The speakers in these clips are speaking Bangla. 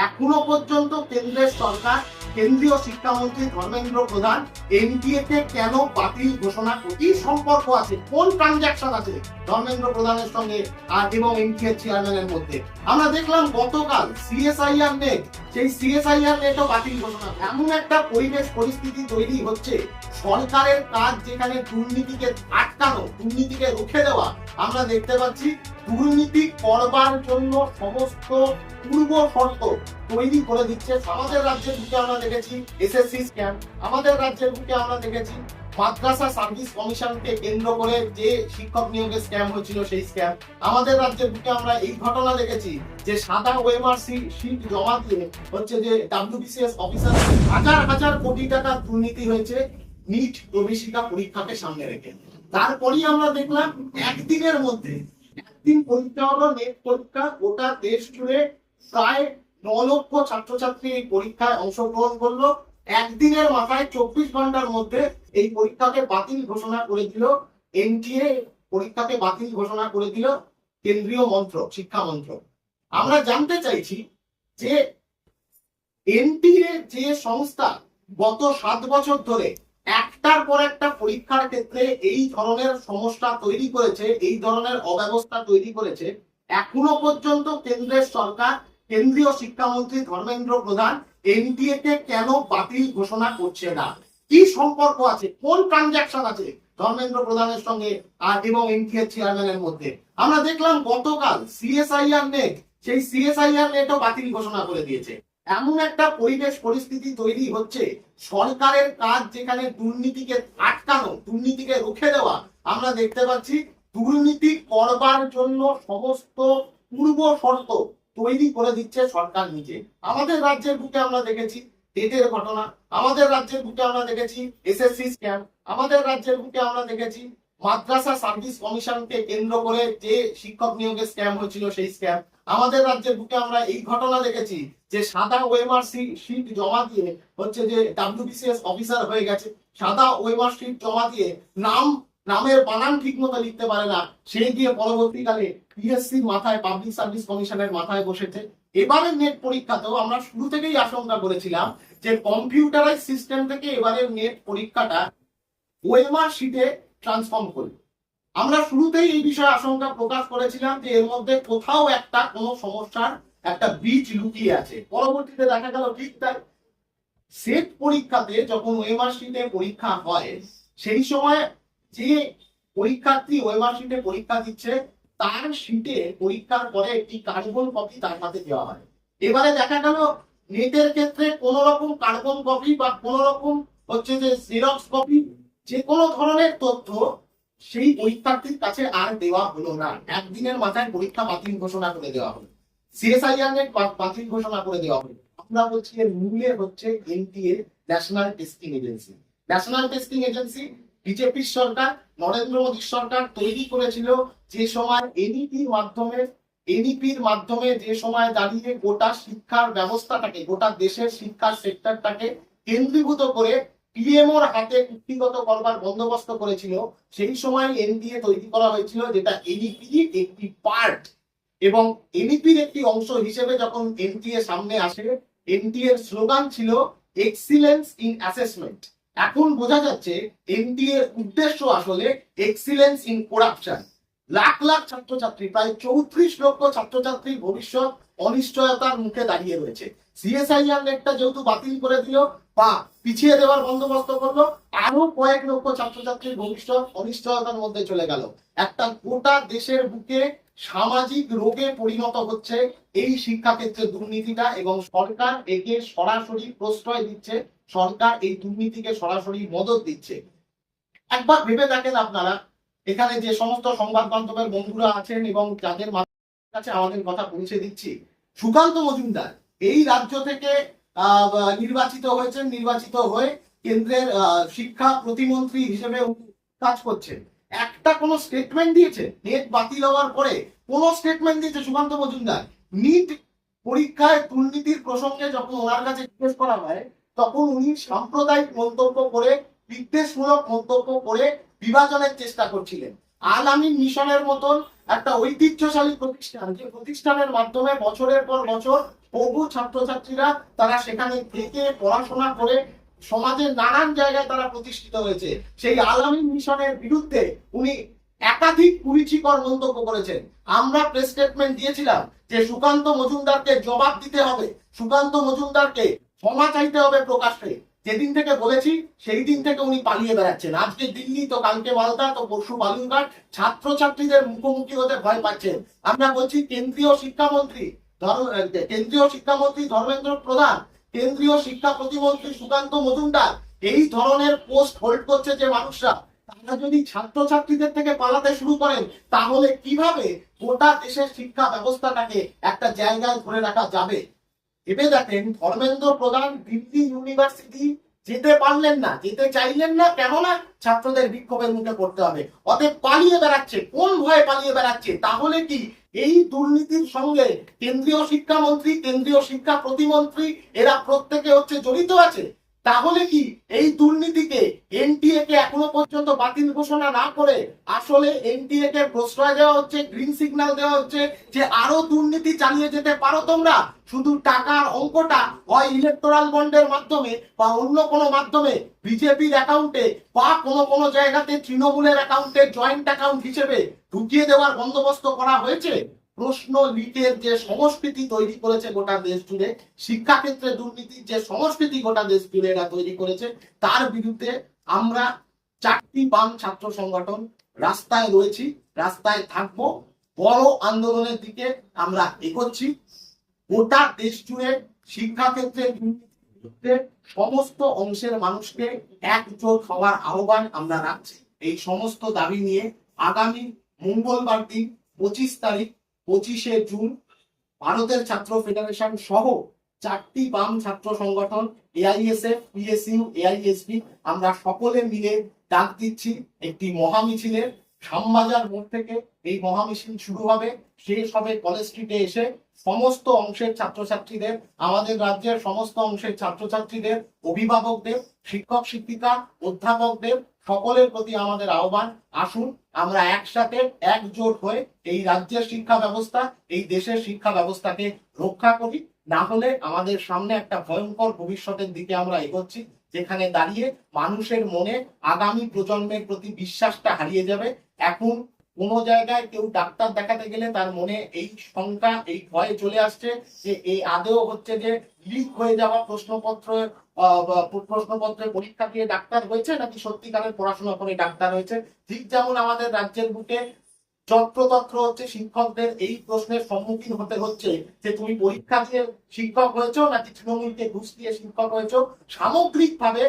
এখনো পর্যন্ত কেন্দ্রের সরকার, কেন্দ্রীয় শিক্ষামন্ত্রী ধর্মেন্দ্র প্রধান এনটিএ কে কেন বাতিল ঘোষণা, কি সম্পর্ক আছে, কোন ট্রানজাকশন আছে ধর্মেন্দ্র প্রধানের সঙ্গে এবং এনটিএ চেয়ারম্যানের মধ্যে? আমরা দেখলাম গতকাল সিএসআইআর নেট, সেই সিএসআইআর নেটও বাতিল ঘোষণা। এমন একটা পরিবেশ পরিস্থিতি তৈরি হচ্ছে, সরকারের কাজ যেখানে দুর্নীতিকে আটকানো, দুর্নীতিকে রুখে দেওয়া, আমরা দেখতে পাচ্ছি দুর্নীতি করবার জন্য সমস্ত পূর্ব শর্ত তৈরি করে দিচ্ছে। আমাদের রাজ্যের বুকে আমরা দেখেছি এসএসসি স্ক্যাম, আমাদের রাজ্যের বুকে আমরা দেখেছি মাদ্রাসা সার্ভিস কমিশনকে কেন্দ্র করে যে শিক্ষক নিয়োগের স্ক্যাম হয়েছিল সেই স্ক্যাম। আমাদের রাজ্যের বুকে আমরা এই ঘটনা দেখেছি যে সাদা ওএমআর শীট জমা দিয়ে হচ্ছে যে ডাব্লিউবিসিএস অফিসার হাজার হাজার কোটি টাকা দুর্নীতি হয়েছে নিট প্রবেশিকা পরীক্ষাকে সামনে রেখে। তারপরেই আমরা দেখলাম একদিনের মধ্যে, একদিন পরীক্ষা হলো নেট পরীক্ষা, গোটা দেশ জুড়ে প্রায় 9 লক্ষ ছাত্রছাত্রী এই পরীক্ষায় অংশগ্রহণ করলো। একদিনের মাথায় 24 ঘন্টার মধ্যে এই পরীক্ষাকে বাতিল ঘোষণা করে দিল এনটিএ, পরীক্ষাকে বাতিল ঘোষণা করে দিল কেন্দ্রীয় মন্ত্রক, শিক্ষা মন্ত্রক। আমরা জানতে চাইছি যে এনটিএ যে সংস্থা গত 7 বছর ধরে একটার পর একটা পরীক্ষার ক্ষেত্রে এই ধরনের সমস্যা তৈরি করেছে, এই ধরনের অব্যবস্থা তৈরি করেছে, এখনো পর্যন্ত কেন্দ্রের সরকার, কেন্দ্রীয় শিক্ষামন্ত্রী ধর্মেন্দ্র প্রধান এনটিএ কে কেন বাতিল ঘোষণা করছে না? কি সম্পর্ক আছে, কোন ট্রানজাকশন আছে ধর্মেন্দ্র প্রধানের সঙ্গে এবং এনটিএ চেয়ারম্যানের মধ্যে? আমরা দেখলাম গতকাল সিএসআইআর নেট, সেই সিএসআইআর নেটও বাতিল ঘোষণা করে দিয়েছে। এমন একটা পরিবেশ পরিস্থিতি তৈরি হচ্ছে, সরকারের কাজ যেখানে দুর্নীতিকে আটকানো, দুর্নীতিকে রুখে দেওয়া, আমরা দেখতে পাচ্ছি দুর্নীতি করবার জন্য সমস্ত পূর্ব শর্ত তৈরি করে দিচ্ছে সরকার নিজে। আমাদের রাজ্যের বুকে আমরা দেখেছি টেটের ঘটনা, আমাদের রাজ্যের বুকে আমরা দেখেছি এসএসসি স্ক্যাম, আমাদের রাজ্যের বুকে আমরা দেখেছি মাদ্রাসা সার্ভিস কমিশনকে কেন্দ্র করে যে শিক্ষক নিয়োগের স্ক্যাম হয়েছিল সেই স্ক্যাম। আমাদের রাজ্যের বুকে আমরা এই ঘটনা দেখেছি যে সাদা ওএমআর শীট জমা দিয়ে হচ্ছে যে ডাব্লিউবিসিএস অফিসার হয়ে গেছে, সাদা ওএমআর শীট জমা দিয়ে নামের বানান ঠিক মতো লিখতে পারে না, সেই দিয়ে পরবর্তীকালে পিএসসির মাথায়, পাবলিক সার্ভিস কমিশনের মাথায় বসেছে। এবারের নেট পরীক্ষাতেও আমরা শুরু থেকেই আশঙ্কা করেছিলাম যে কম্পিউটারাইজ সিস্টেম থেকে এবারের নেট পরীক্ষাটা ওএমআর শীটে ট্রান্সফর্ম করবে। আমরা শুরুতেই এই বিষয়ে আশঙ্কা প্রকাশ করেছিলাম যে এর মধ্যে কোথাও একটা কোনো সমস্যার একটা বীজ লুকিয়ে আছে। পরবর্তীতে দেখা গেল ঠিক তাই। সেট পরীক্ষাতে যখন ওএমআর শীটে পরীক্ষা হয়, সেই সময় যে পরীক্ষার্থী ওএমআর শীটে পরীক্ষা দিচ্ছে তার শীটে পরীক্ষার পরে একটি কার্বন কপি তার হাতে দেওয়া হয়। এবারে দেখা গেল নেটের ক্ষেত্রে কোন রকম কার্বন কপি বা কোন রকম হচ্ছে যে জেরক্স কপি, যে কোনো ধরনের তথ্য সেই পরীক্ষার্থীর কাছে আর দেওয়া হলো না। একদিনের মাথায় পরীক্ষা বাতিল ঘোষণা করে দেওয়া হলো, সিএসআইআর নেট বাতিল ঘোষণা করে দেওয়া হলো। আমরা বলছি এর মূলে হচ্ছে NTA, national testing agency. National testing agency বিজেপির সরকার, নরেন্দ্র মোদীর সরকার তৈরি করেছিল, যে সময় এনইপির মাধ্যমে যে সময় দাঁড়িয়ে গোটা শিক্ষার ব্যবস্থাটাকে, গোটা দেশের শিক্ষার সেক্টরটাকে কেন্দ্রীভূত করে পিএমওর হাতে কুক্ষিগত করবার বন্দোবস্ত করেছিল। সেই সময় এনডিএ তৈরি করা হয়েছিল, যেটা এনইপির একটি পার্ট, এবং এনইপির একটি অংশ হিসেবে যখন এনটিএ সামনে আসে, এনটিএ এর স্লোগান ছিল এক্সিলেন্স ইন অ্যাসেসমেন্ট। এখন বোঝা যাচ্ছে এনটিএ এর উদ্দেশ্য আসলে excellence in corruption. Lakh lakh ছাত্রছাত্রী, প্রায় 34 লক্ষ ছাত্রছাত্রীর ভবিষ্যৎ অনিশ্চয়তার মুখে দাঁড়িয়ে রয়েছে। সিএসআইআর নেটটা যেহেতু বাতিল করে দিল বা পিছিয়ে দেওয়ার বন্দোবস্ত করলো, আরো কয়েক লক্ষ ছাত্রছাত্রীর ভবিষ্যৎ অনিশ্চয়তার মধ্যে চলে গেল। একটা গোটা দেশের বুকে সামাজিক রোগে পরিণত হচ্ছে এই শিক্ষাক্ষেত্রে দুর্নীতিটা, এবং সরকার একে সরাসরি প্রশ্রয় দিচ্ছে, সরকার এই দুর্নীতিকে সরাসরি মদত দিচ্ছে। একবার ভেবে দেখেন আপনারা, এখানে যে সমস্ত সংবাদ মাধ্যমের বন্ধুরা আছেন এবং যাদের কাছে আমাদের কথা পৌঁছে দিচ্ছি, সুকান্ত মজুমদার এই রাজ্য থেকে নির্বাচিত হয়েছেন, নির্বাচিত হয়ে কেন্দ্রের শিক্ষা প্রতিমন্ত্রী হিসেবে কাজ করছেন। একটা কোন স্টেটমেন্ট দিয়েছে নেট বাতিল হওয়ার পরে? কোন স্টেটমেন্ট দিয়েছে সুকান্ত মজুমদার? নিট পরীক্ষায় দুর্নীতির প্রসঙ্গে যখন ওনার কাছে জিজ্ঞেস করা হয়, তখন উনি সাম্প্রদায়িক মন্তব্য করে, বিদ্বেষমূলক মন্তব্য করে বিভাজনের চেষ্টা করছিলেন। আল আমিন মিশনের মতন একটা ঐতিহ্যশালী প্রতিষ্ঠান, যে প্রতিষ্ঠানের মাধ্যমে বছরের পর বছর বহু ছাত্রছাত্রীরা তারা সেখানে থেকে পড়াশোনা করে সমাজের নানান জায়গায় তারা প্রতিষ্ঠিত হয়েছে, সেই আল আমিন মিশনের বিরুদ্ধে উনি একাধিক কুরুচিকর মন্তব্য করেছেন। আমরা প্রেস স্টেটমেন্ট দিয়েছিলাম যে সুকান্ত মজুমদারকে জবাব দিতে হবে, সুকান্ত মজুমদারকে ক্ষমা চাইতে হবে প্রকাশ্যে। যেদিন থেকে বলেছি সেই দিন থেকে উনি পালিয়ে বেড়াচ্ছেন। আজকে দিল্লি, তো কালকে মালদা, তো পরশু বালুরঘাট। ছাত্রছাত্রীদের মুখোমুখি হতে ভয় পাচ্ছেন। আমরা বলছি কেন্দ্রীয় শিক্ষামন্ত্রী ধর্মেন্দ্র প্রধান, কেন্দ্রীয় শিক্ষা প্রতিমন্ত্রী সুকান্ত মজুমদার, এই ধরনের পোস্ট হোল্ড করছে যে মানুষরা, তারা যদি ছাত্রছাত্রীদের থেকে পালাতে শুরু করেন তাহলে কিভাবে গোটা দেশের শিক্ষা ব্যবস্থাটাকে একটা জায়গায় ধরে রাখা যাবে? এবে দেখেন, ধর্মেন্দ্র প্রধান দিল্লি ইউনিভার্সিটি যেতে পারলেন না, যেতে চাইলেন না, কেননা ছাত্রদের বিক্ষোভের মুখে পড়তে হবে। অতএব পালিয়ে বেড়াচ্ছে। কোন ভয়ে পালিয়ে বেড়াচ্ছে? তাহলে কি এই দুর্নীতির সঙ্গে কেন্দ্রীয় শিক্ষামন্ত্রী, কেন্দ্রীয় শিক্ষা প্রতিমন্ত্রী এরা প্রত্যেকে হচ্ছে জড়িত আছে? তাহলে কি এই দুর্নীতিকে এনটিএ কে এখনো পর্যন্ত বাতিল ঘোষণা না করে আসলে এনটিএ কে প্রশ্রয় দেওয়া হচ্ছে, গ্রিন সিগন্যাল দেওয়া হচ্ছে যে আরো দুর্নীতি চালিয়ে যেতে পারো তোমরা? শুধু টাকার অঙ্কটা হয় ইলেকটোরাল বন্ডের মাধ্যমে বা অন্য কোনো মাধ্যমে বিজেপির অ্যাকাউন্টে বা কোনো জায়গাতে তৃণমূলের অ্যাকাউন্টে জয়েন্ট অ্যাকাউন্ট হিসেবে ঢুকিয়ে দেওয়ার বন্দোবস্ত করা হয়েছে। প্রশ্ন লিকের যে সংস্কৃতি তৈরি করেছে গোটা দেশ জুড়ে, শিক্ষাক্ষেত্রে দুর্নীতির যে সংস্কৃতি গোটা দেশ জুড়ে এরা তৈরি করেছে, তার বিরুদ্ধে আমরা 4টি বাম ছাত্র সংগঠন রাস্তায় রয়েছি, রাস্তায় থাকবো, বড় আন্দোলনের দিকে আমরা এগোচ্ছি। গোটা দেশ জুড়ে শিক্ষাক্ষেত্রে বিরুদ্ধে সমস্ত অংশের মানুষকে একজোট হওয়ার আহ্বান আমরা রাখছি। এই সমস্ত দাবি নিয়ে আগামী মঙ্গলবার দিন 25 তারিখ 25শে জুন ভারতের ছাত্র ফেডারেশন সহ 4টি বাম ছাত্র সংগঠন এআইএসএফ, পিএসইউ, এআইএসপি আমরা সকলে মিলে ডাক দিচ্ছি একটি মহামিছিলের। শ্যামবাজার মোড় থেকে এই মহামিছিল শুরু হবে, শেষ হবে কলেজ স্ট্রিটে এসে। সমস্ত অংশের ছাত্রছাত্রীদের, আমাদের রাজ্যের সমস্ত অংশের ছাত্রছাত্রীদের, অভিভাবকদের, শিক্ষক শিক্ষিকা, অধ্যাপকদের সকলের প্রতি আমাদের আহ্বান, আসুন আমরা একসাথে একজোট হয়ে এই রাজ্যের শিক্ষা ব্যবস্থা, এই দেশের শিক্ষা ব্যবস্থাকে রক্ষা করি। না হলে আমাদের সামনে একটা ভয়ঙ্কর ভবিষ্যতের দিকে আমরা এগোচ্ছি, যেখানে দাঁড়িয়ে মানুষের মনে আগামী প্রজন্মের প্রতি বিশ্বাসটা হারিয়ে যাবে। এখন কোনো জায়গায় কেউ ডাক্তার দেখাতে গেলে তার মনে এই শঙ্কা, এই ভয় চলে আসছে যে এই আদৌ হচ্ছে যে লিক হয়ে যাওয়া প্রশ্নপত্রের পরীক্ষা দিয়ে ডাক্তার হয়েছে নাকি সত্যিকারের পড়াশোনা করে ডাক্তার হয়েছে। ঠিক যেমন আমাদের রাজ্যের বুকে যত্রতত্র হচ্ছে শিক্ষকদের এই প্রশ্নের সম্মুখীন হতে হচ্ছে যে তুমি পরীক্ষা দিয়ে শিক্ষক হয়েছো নাকি তৃণমূলকে ঘুষ দিয়ে শিক্ষক হয়েছো। সামগ্রিকভাবে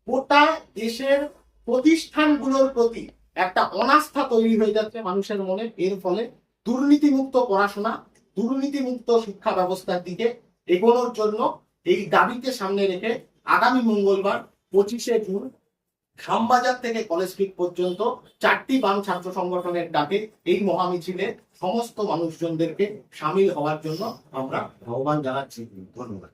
গোটা দেশের প্রতিষ্ঠানগুলোর প্রতি একটা অনাস্থা তৈরি হয়ে যাচ্ছে মানুষের মনে। এর ফলে দুর্নীতিমুক্ত পড়াশোনা, দুর্নীতিমুক্ত শিক্ষা ব্যবস্থার দিকে এগোনোর জন্য এই দাবিকে সামনে রেখে আগামী মঙ্গলবার 25শে জুন শ্যামবাজার থেকে কলেজ স্ট্রিট পর্যন্ত 4টি বাম ছাত্র সংগঠনের ডাকে এই মহামিছিলে সমস্ত মানুষজনদেরকে সামিল হওয়ার জন্য আমরা আহ্বান জানাচ্ছি। ধন্যবাদ।